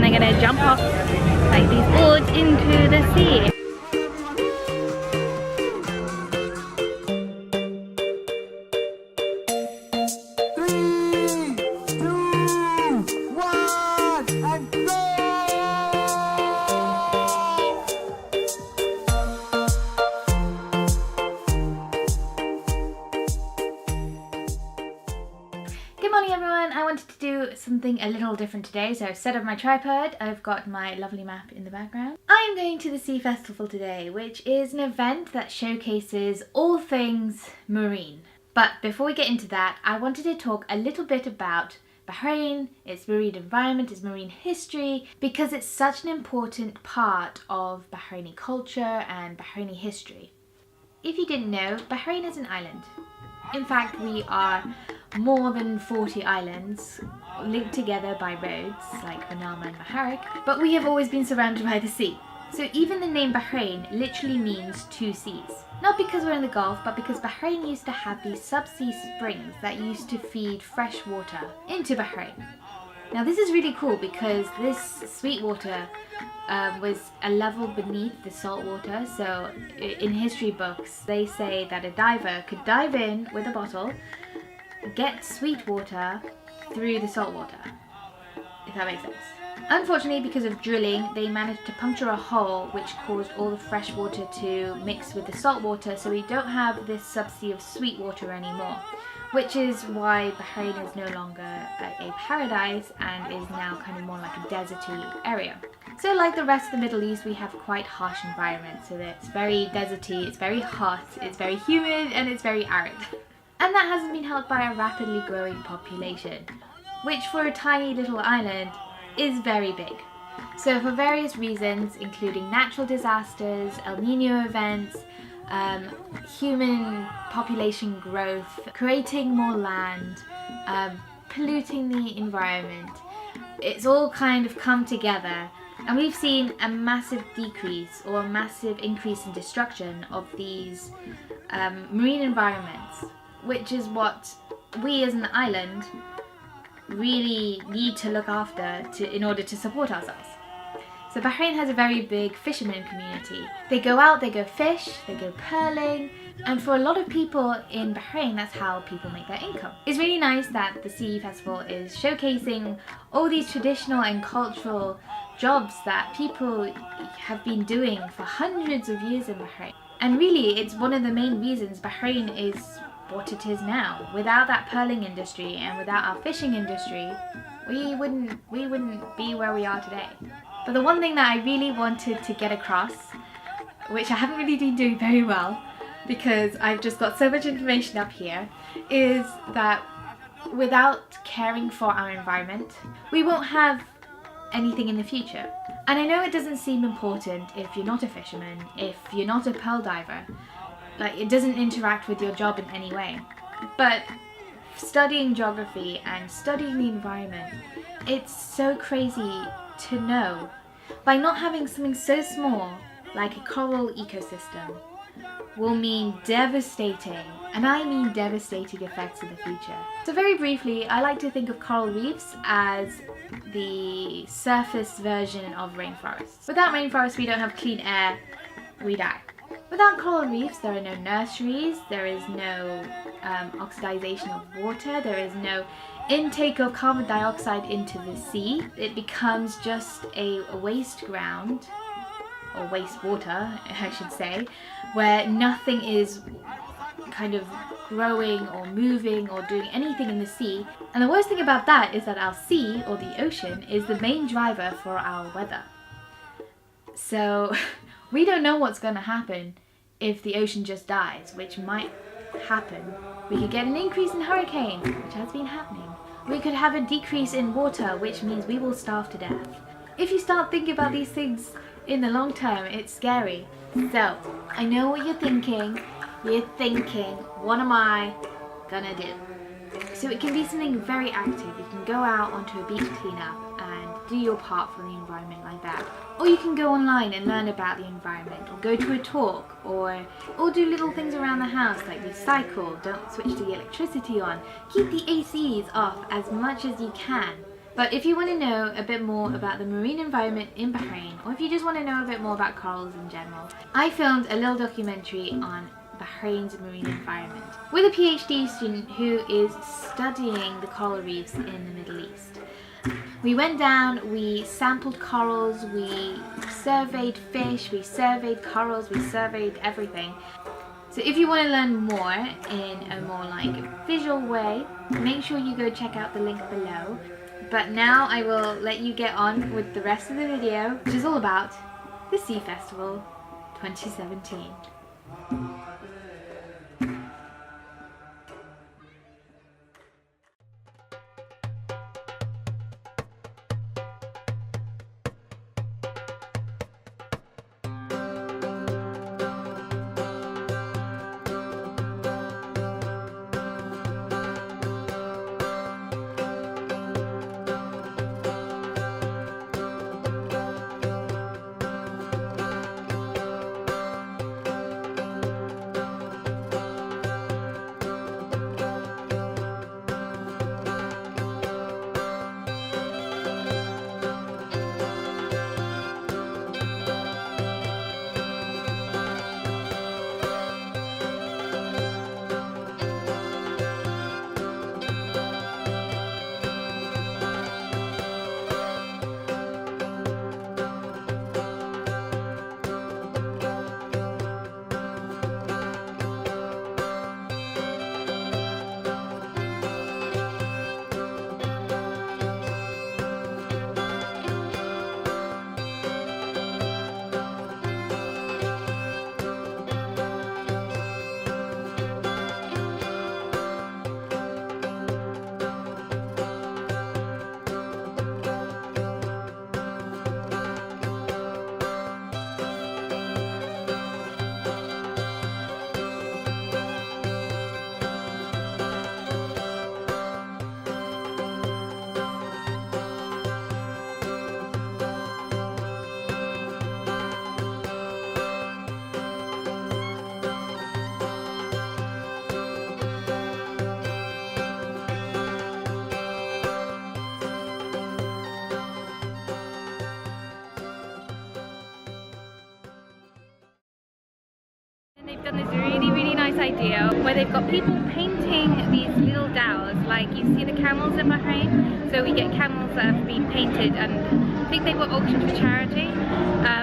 and they're gonna jump off like these boards into the sea. Good morning everyone, I wanted to do something a little different today, so I've set up my tripod, I've got my lovely map in the background. I'm going to the Sea Festival today, which is an event that showcases all things marine. But before we get into that, I wanted to talk a little bit about Bahrain, its marine environment, its marine history, because it's such an important part of Bahraini culture and Bahraini history. If you didn't know, Bahrain is an island. In fact, we are more than 40 islands linked together by roads like Manama and Maharik, but we have always been surrounded by the sea. So even the name Bahrain literally means two seas. Not because we're in the Gulf, but because Bahrain used to have these subsea springs that used to feed fresh water into Bahrain. Now this is really cool because this sweet water was a level beneath the salt water. So in history books they say that a diver could dive in with a bottle, get sweet water through the salt water, if that makes sense. Unfortunately, because of drilling, they managed to puncture a hole which caused all the fresh water to mix with the salt water, so we don't have this subsea of sweet water anymore, which is why Bahrain is no longer a paradise and is now kind of more like a deserty area. So like the rest of the Middle East, we have quite harsh environments, so that it's very deserty, it's very hot, it's very humid, and it's very arid. And that hasn't been helped by a rapidly growing population, which for a tiny little island is very big. So for various reasons, including natural disasters, El Nino events, human population growth, creating more land, polluting the environment, it's all kind of come together, and we've seen a massive decrease or a massive increase in destruction of these marine environments, which is what we as an island really need to look after in order to support ourselves. So Bahrain has a very big fisherman community. They go out, they go fish, they go pearling, and for a lot of people in Bahrain, that's how people make their income. It's really nice that the Sea Festival is showcasing all these traditional and cultural jobs that people have been doing for hundreds of years in Bahrain. And really, it's one of the main reasons Bahrain is what it is now. Without that pearling industry and without our fishing industry, we wouldn't be where we are today. But the one thing that I really wanted to get across, which I haven't really been doing very well because I've just got so much information up here, is that without caring for our environment, we won't have anything in the future. And I know it doesn't seem important if you're not a fisherman, if you're not a pearl diver, like it doesn't interact with your job in any way. But studying geography and studying the environment, it's so crazy to know by not having something so small like a coral ecosystem will mean devastating, and I mean devastating effects in the future. So very briefly, I like to think of coral reefs as the surface version of rainforests. Without rainforests, we don't have clean air, we die. Without coral reefs, there are no nurseries, there is no oxidization of water, there is no intake of carbon dioxide into the sea. It becomes just a waste ground, or wastewater, I should say, where nothing is kind of growing or moving or doing anything in the sea. And the worst thing about that is that our sea, or the ocean, is the main driver for our weather. So we don't know what's going to happen if the ocean just dies, which might happen. We could get an increase in hurricanes, which has been happening. We could have a decrease in water, which means we will starve to death. If you start thinking about these things in the long term, it's scary. So, I know what you're thinking. You're thinking, what am I gonna do? So it can be something very active. You can go out onto a beach cleanup and do your part for the environment like that. Or you can go online and learn about the environment, or go to a talk, or do little things around the house like recycle, don't switch the electricity on, keep the ACs off as much as you can. But if you want to know a bit more about the marine environment in Bahrain, or if you just want to know a bit more about corals in general, I filmed a little documentary on Bahrain's marine environment with a PhD student who is studying the coral reefs in the Middle East. We went down, we sampled corals, we surveyed fish, we surveyed corals, we surveyed everything. So if you want to learn more in a more like visual way, make sure you go check out the link below. But now I will let you get on with the rest of the video, which is all about the Sea Festival 2017. They've done this really nice idea where they've got people painting these little dhows, like you see the camels in Bahrain. So we get camels that have been painted, and I think they were auctioned for charity.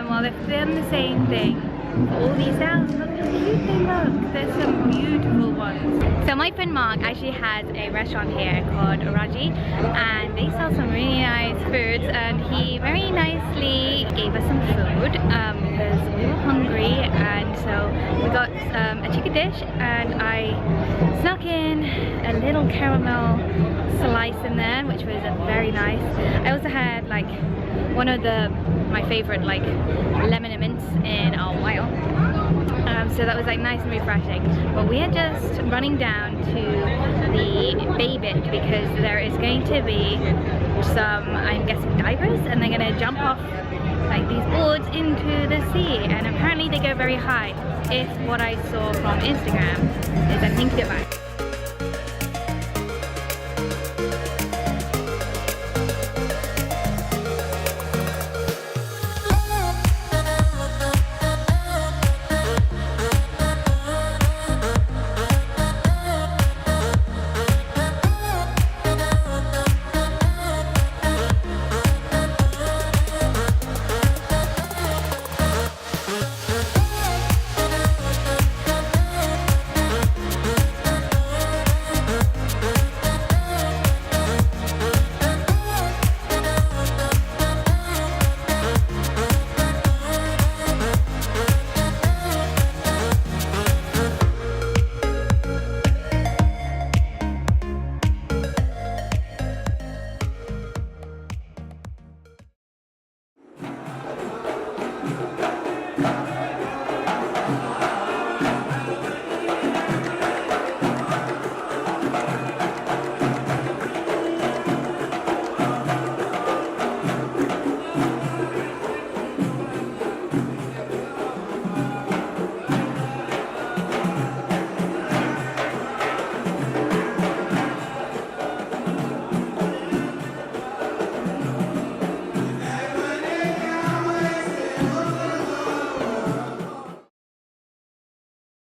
Well, they've done the same thing for all these dhows. Look how cute they look. There's some beautiful ones. So my friend Mark actually has a restaurant here called Raji, and they sell some really nice foods, and he very nicely gave us some food because we were hungry, and so we got a chicken dish, and I snuck in a little caramel slice in there, which was very nice. I also had like one of my favorite like lemon and mints in a while. So that was like nice and refreshing. But we are just running down to the bay bit because there is going to be some, I'm guessing, divers, and they're going to jump off like these boards into the sea, and apparently they go very high, if what I saw from Instagram is anything to do about.